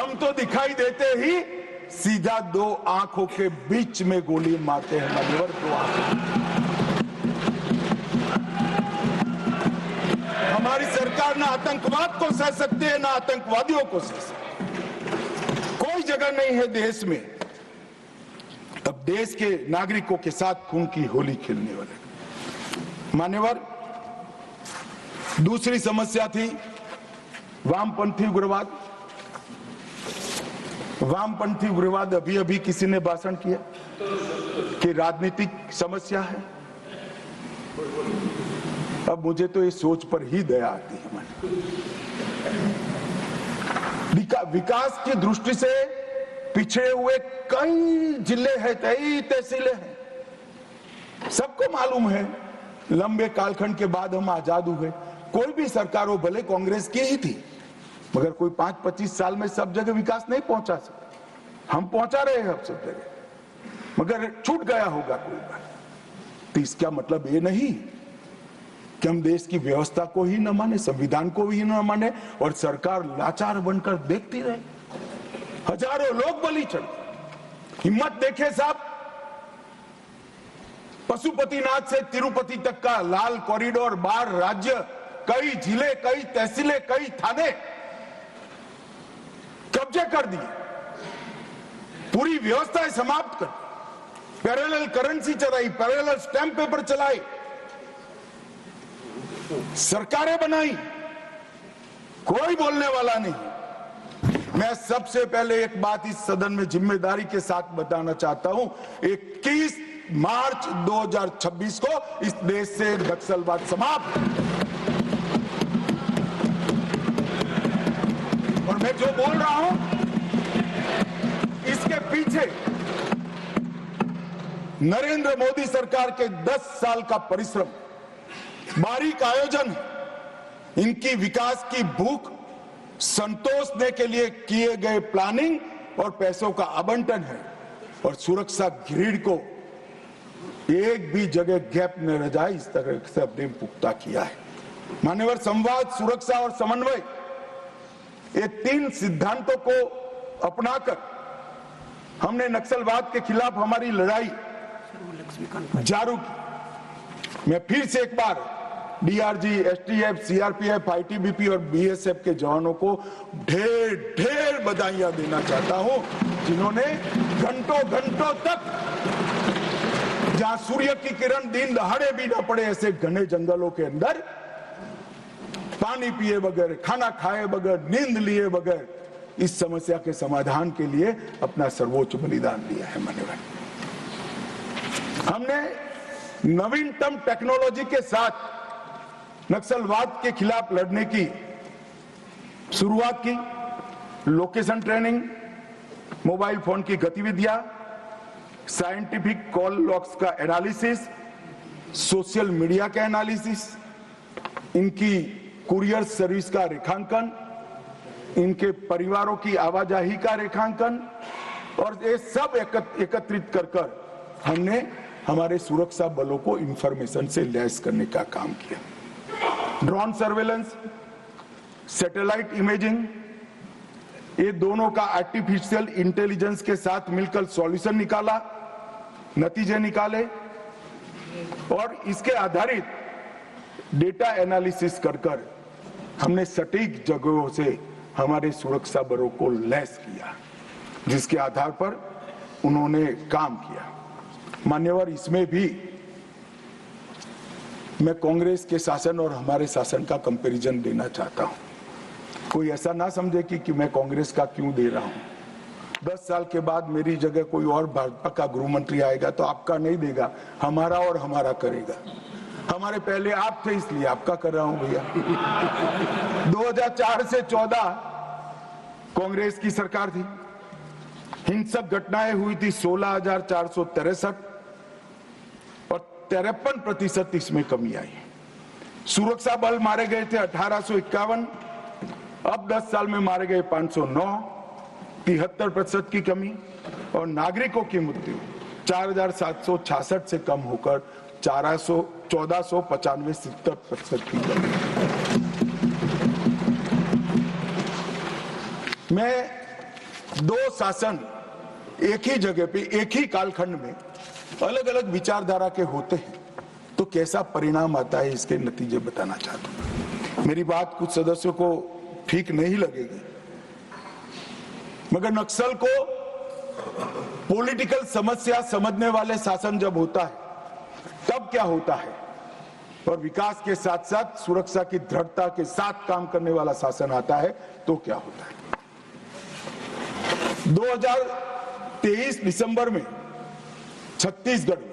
हम तो दिखाई देते ही सीधा दो आंखों के बीच में गोली मारते हैं मान्यवर, दो आंखों। हमारी सरकार ना आतंकवाद को सह सकती है, ना आतंकवादियों को सह सकती है। कोई जगह नहीं है देश में अब देश के नागरिकों के साथ खून की होली खेलने वाले। मान्यवर, दूसरी समस्या थी वामपंथी उग्रवाद। वामपंथी उग्रवाद अभी अभी किसी ने भाषण किया कि राजनीतिक समस्या है। अब मुझे तो इस सोच पर ही दया आती है। विकास की दृष्टि से पिछड़े हुए कई जिले हैं, कई तहसीलें हैं। सबको मालूम है लंबे कालखंड के बाद हम आजाद हुए। कोई भी सरकार हो, भले कांग्रेस की ही थी, मगर कोई 5-25 साल में सब जगह विकास नहीं पहुंचा सकते। हम पहुंचा रहे हैं अब सब जगह, मगर छूट गया होगा कोई बार। तो इसका मतलब ये नहीं कि हम देश की व्यवस्था को ही न माने, संविधान को ही न माने और सरकार लाचार बनकर देखती रहे। हजारों लोग बलि चढ़े। हिम्मत देखे साहब, पशुपतिनाथ से तिरुपति तक का लाल कॉरिडोर, 12 राज्य, कई जिले, कई तहसीलें, कई थाने कब्जे कर दिए, पूरी व्यवस्था समाप्त कर, पैरेलल करेंसी चलाई, पैरेलल स्टैंप पेपर चलाई, सरकारें बनाई, कोई बोलने वाला नहीं। मैं सबसे पहले एक बात इस सदन में जिम्मेदारी के साथ बताना चाहता हूं, 21 मार्च 2026 को इस देश से नक्सलवाद समाप्त। और मैं जो बोल रहा हूं इसके पीछे नरेंद्र मोदी सरकार के 10 साल का परिश्रम, बारीक आयोजन, इनकी विकास की भूख संतोषने के लिए किए गए प्लानिंग और पैसों का आवंटन है। और सुरक्षा ग्रिड को एक भी जगह गैप न रह जाए, इस तरह से अपने पुख्ता किया है। मान्यवर, संवाद, सुरक्षा और समन्वय, ये 3 सिद्धांतों को अपनाकर हमने नक्सलवाद के खिलाफ हमारी लड़ाई जारी की। मैं फिर से एक बार डीआरजी, एसटीएफ, सीआरपीएफ, आईटीबीपी और बीएसएफ के जवानों को ढेर ढेर बधाइयां देना चाहता हूं, जिन्होंने घंटों घंटों तक, जहां सूर्य की किरण दिन दहाड़े भी ना पड़े, ऐसे घने जंगलों के अंदर पानी पिए बगैर, खाना खाए बगैर, नींद लिए बगैर इस समस्या के समाधान के लिए अपना सर्वोच्च बलिदान दिया है। मान्यवर, हमने नवीनतम टेक्नोलॉजी के साथ नक्सलवाद के खिलाफ लड़ने की शुरुआत की। लोकेशन ट्रेनिंग, मोबाइल फोन की गतिविधियां, साइंटिफिक कॉल लॉग्स का एनालिसिस, सोशल मीडिया का एनालिसिस, इनकी कुरियर सर्विस का रेखांकन, इनके परिवारों की आवाजाही का रेखांकन, और ये सब एकत्रित कर हमने हमारे सुरक्षा बलों को इंफॉर्मेशन से लैस करने का काम किया। ड्रोन सर्वेलेंस, सैटेलाइट इमेजिंग, ये दोनों का आर्टिफिशियल इंटेलिजेंस के साथ मिलकर सॉल्यूशन निकाला, नतीजे निकाले, और इसके आधारित डेटा एनालिसिस कर हमने सटीक जगहों से हमारे सुरक्षा बलों को लैस किया, जिसके आधार पर उन्होंने काम किया। मान्यवर, इसमें भी मैं कांग्रेस के शासन और हमारे शासन का कंपैरिजन देना चाहता हूं। कोई ऐसा ना समझे कि मैं कांग्रेस का क्यों दे रहा हूं। 10 साल के बाद मेरी जगह कोई और भाजपा का गृह मंत्री आएगा तो आपका नहीं देगा, हमारा और हमारा करेगा। हमारे पहले आप थे इसलिए आपका कर रहा हूं भैया। 2004 से 14 कांग्रेस की सरकार थी, हिंसक घटनाएं हुई थी 16,463 और 53% इसमें कमी आई। सुरक्षा बल मारे गए थे 1851, अब 10 साल में मारे गए 509, 73% की कमी। और नागरिकों की मृत्यु 4,766 से कम होकर 1495, 70% की कमी। मैं दो शासन एक ही जगह पे एक ही कालखंड में अलग अलग विचारधारा के होते हैं तो कैसा परिणाम आता है, इसके नतीजे बताना चाहता हूं। मेरी बात कुछ सदस्यों को ठीक नहीं लगेगी, मगर नक्सल को पॉलिटिकल समस्या समझने वाले शासन जब होता है तब क्या होता है, और विकास के साथ साथ सुरक्षा की दृढ़ता के साथ काम करने वाला शासन आता है तो क्या होता है। 2023 दिसंबर में छत्तीसगढ़ में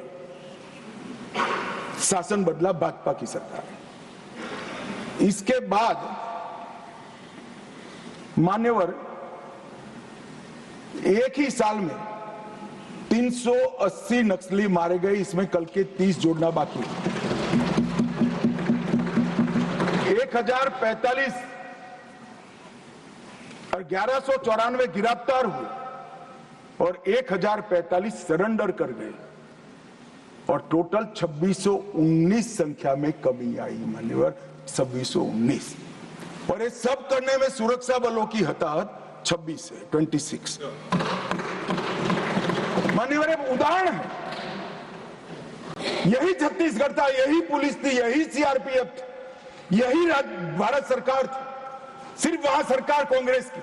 शासन बदला, भाजपा की सरकार। इसके बाद मान्यवर एक ही साल में 380 नक्सली मारे गए, इसमें कल के 30 जोड़ना बाकी है। 1045 और 1194 गिरफ्तार हुए और 1045 सरेंडर कर गए और टोटल 2619 संख्या में कमी आई। मान्यवर 2619, और ये सब करने में सुरक्षा बलों की हताहत 26 है, 26। मान्यवर एक उदाहरण है, यही छत्तीसगढ़ था, यही पुलिस थी, यही सीआरपीएफ थी, यही भारत सरकार थी, सिर्फ वहां सरकार कांग्रेस की।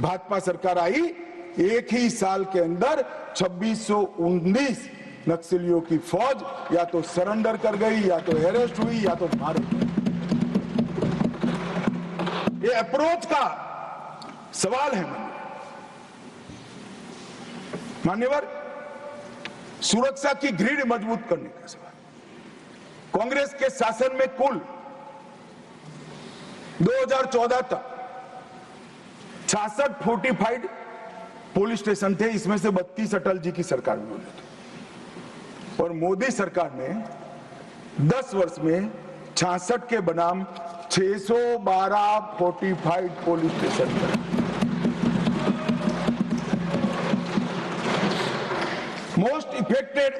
भाजपा सरकार आई, एक ही साल के अंदर 2619 नक्सलियों की फौज या तो सरेंडर कर गई, या तो अरेस्ट हुई, या तो मार गई। ये अप्रोच का सवाल है मान्यवर, सुरक्षा की ग्रिड मजबूत करने का सवाल। कांग्रेस के शासन में कुल 2014 तक 66 फोर्टिफाइड पुलिस स्टेशन थे, इसमें से 32 अटल जी की सरकार में होने थे, और मोदी सरकार ने 10 वर्ष में 66 के बनाम 612 फोर्टिफाइड पुलिस स्टेशन बनाए। मोस्ट इफेक्टेड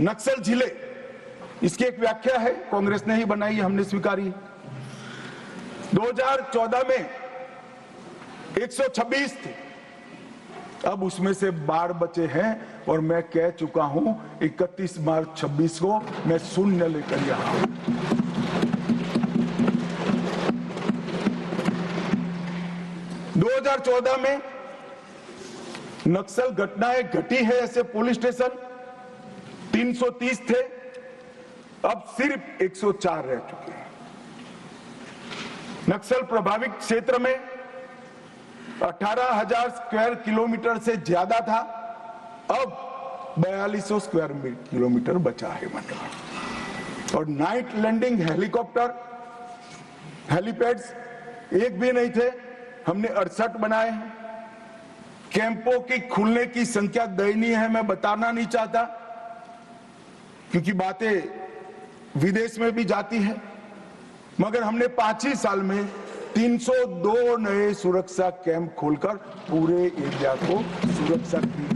नक्सल जिले, इसकी एक व्याख्या है, कांग्रेस ने ही बनाई, हमने स्वीकारी। 2014 में 126 थे, अब उसमें से 12 बचे हैं, और मैं कह चुका हूं 31 मार्च 26 को मैं शून्य लेकर यहां हूं। में नक्सल घटनाएं घटी है ऐसे पुलिस स्टेशन 330 थे, अब सिर्फ 104 रह चुके हैं। नक्सल प्रभावित क्षेत्र में 18,000 स्क्वायर किलोमीटर से ज्यादा था, अब 4200 स्क्वायर किलोमीटर बचा है मतलब। और नाइट लैंडिंग हेलीकॉप्टर हेलीपैड्स एक भी नहीं थे, हमने 68 बनाए हैं। कैंपों की खुलने की संख्या दयनीय है, मैं बताना नहीं चाहता क्योंकि बातें विदेश में भी जाती है, मगर हमने 5 ही साल में 302 नए सुरक्षा कैंप खोलकर पूरे एरिया को सुरक्षा की